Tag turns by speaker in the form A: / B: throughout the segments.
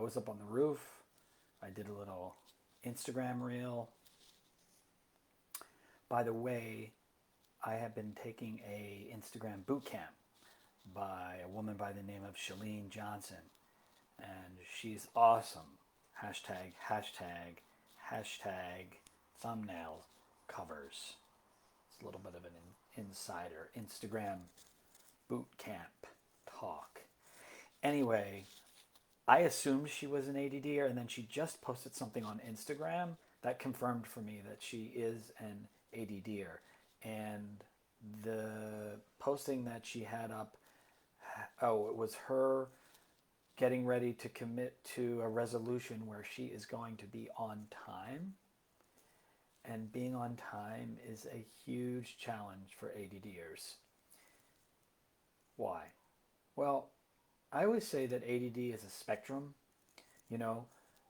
A: was up on the roof. I did a little Instagram reel. By the way, I have been taking a Instagram boot camp by a woman by the name of Shalene Johnson, and she's awesome. Hashtag, hashtag, hashtag thumbnail covers. It's a little bit of an insider Instagram boot camp talk. Anyway, I assumed she was an ADDer, and then she just posted something on Instagram that confirmed for me that she is an ADDer. And the posting that she had up, oh, it was her getting ready to commit to a resolution where she is going to be on time. And being on time is a huge challenge for ADDers. Why? Well, I always say that ADD is a spectrum. You know,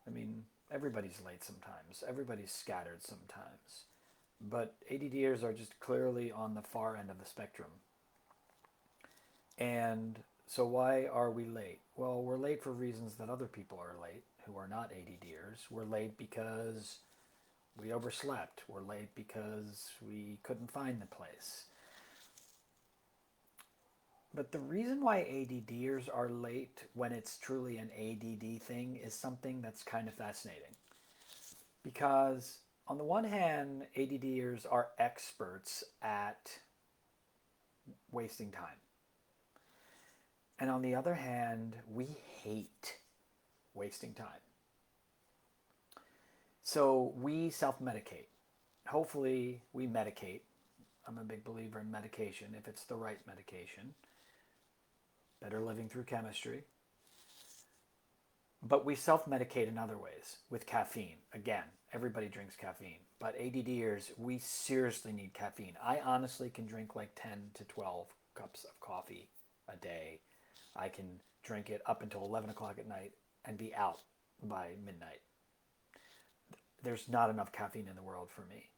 A: I mean, everybody's late sometimes, everybody's scattered sometimes. But ADDers are just clearly on the far end of the spectrum. And so, why are we late? Well, we're late for reasons that other people are late who are not ADDers. We're late because we overslept. We're late because we couldn't find the place. But the reason why ADDers are late when it's truly an ADD thing is something that's kind of fascinating. Because, on the one hand, ADDers are experts at wasting time. And on the other hand, we hate wasting time. So we self medicate. Hopefully, we medicate. I'm a big believer in medication if it's the right medication. Better living through chemistry. But we self medicate in other ways with caffeine. Again, everybody drinks caffeine. But ADDers, we seriously need caffeine. I honestly can drink like 10 to 12 cups of coffee a day. I can drink it up until 11 o'clock at night and be out by midnight. There's not enough caffeine in the world for me.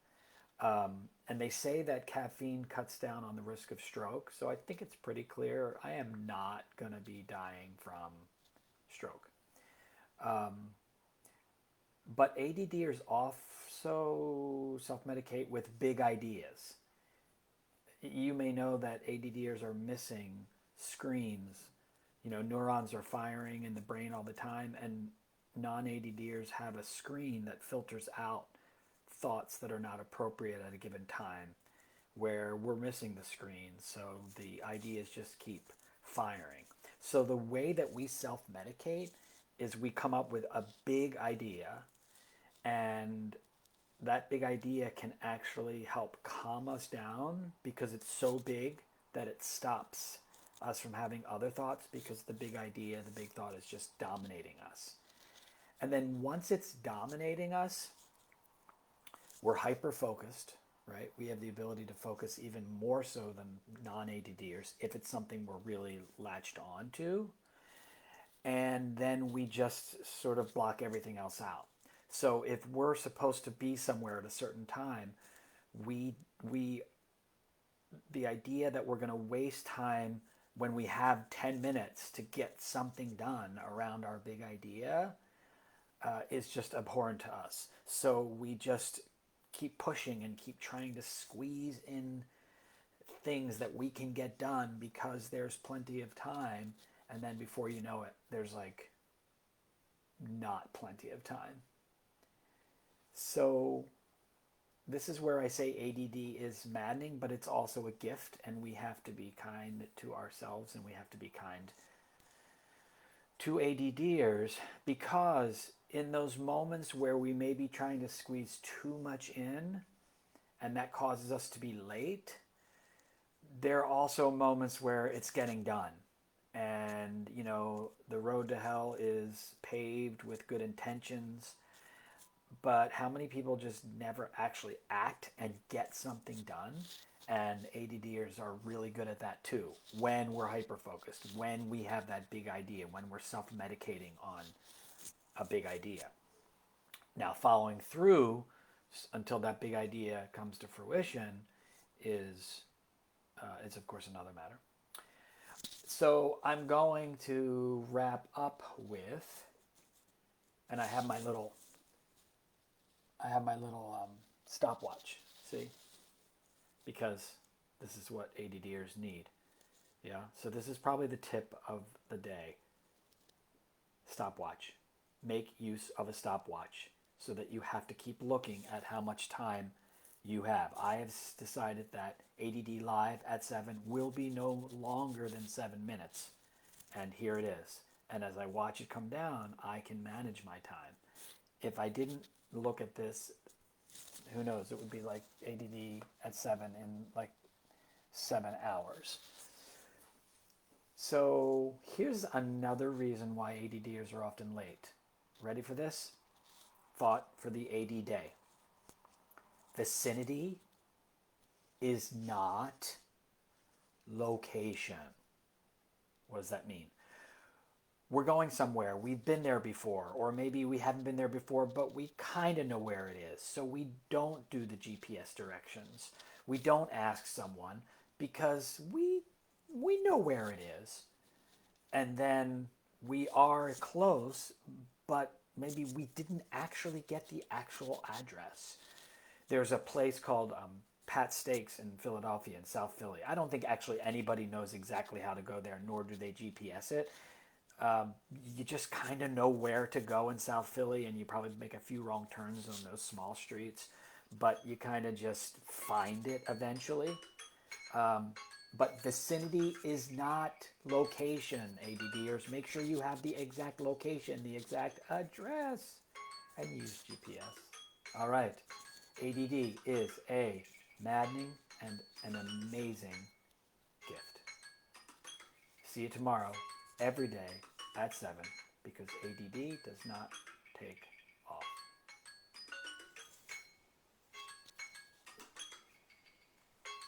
A: And they say that caffeine cuts down on the risk of stroke. So I think it's pretty clear I am not going to be dying from stroke. But ADDers also self-medicate with big ideas. You may know that ADDers are missing screens. You know, neurons are firing in the brain all the time, and non-ADDers have a screen that filters out thoughts that are not appropriate at a given time, where we're missing the screen, so the ideas just keep firing. So the way that we self-medicate is we come up with a big idea, and that big idea can actually help calm us down because it's so big that it stops us from having other thoughts, because the big idea, the big thought is just dominating us. And then once it's dominating us, we're hyper focused, right? We have the ability to focus even more so than non-ADDers if it's something we're really latched on to. And then we just sort of block everything else out. So if we're supposed to be somewhere at a certain time, we the idea that we're going to waste time when we have 10 minutes to get something done around our big idea is just abhorrent to us. So we just keep pushing and keep trying to squeeze in things that we can get done because there's plenty of time. And then before you know it, there's like not plenty of time. So this is where I say ADD is maddening, but it's also a gift, and we have to be kind to ourselves and we have to be kind to ADDers, because in those moments where we may be trying to squeeze too much in and that causes us to be late, there are also moments where it's getting done. And, you know, the road to hell is paved with good intentions. But how many people just never actually act and get something done? And ADDers are really good at that too. When we're hyper-focused, when we have that big idea, when we're self-medicating on a big idea. Now, following through until that big idea comes to fruition is of course another matter. So I'm going to wrap up with And I have my little stopwatch. See, because this is what ADDers need. Yeah. So this is probably the tip of the day. Stopwatch. Make use of a stopwatch so that you have to keep looking at how much time you have. I have decided that ADD Live at 7 will be no longer than 7 minutes. And here it is. And as I watch it come down, I can manage my time. If I didn't look at this, who knows, it would be like ADD at 7 in like 7 hours. So here's another reason why ADDers are often late. Ready for this? Thought for the AD day. Vicinity is not location. What does that mean? We're going somewhere, we've been there before, or maybe we haven't been there before, but we kind of know where it is. So we don't do the GPS directions. We don't ask someone because we know where it is. And then we are close, but maybe we didn't actually get the actual address. There's a place called Pat Steaks in Philadelphia, in South Philly. I don't think actually anybody knows exactly how to go there, nor do they GPS it. You just kind of know where to go in South Philly, and you probably make a few wrong turns on those small streets, but you kind of just find it eventually. But vicinity is not location, ADDers. Make sure you have the exact location, the exact address, and use GPS. All right. ADD is a maddening and an amazing gift. See you tomorrow, every day at 7, because ADD does not take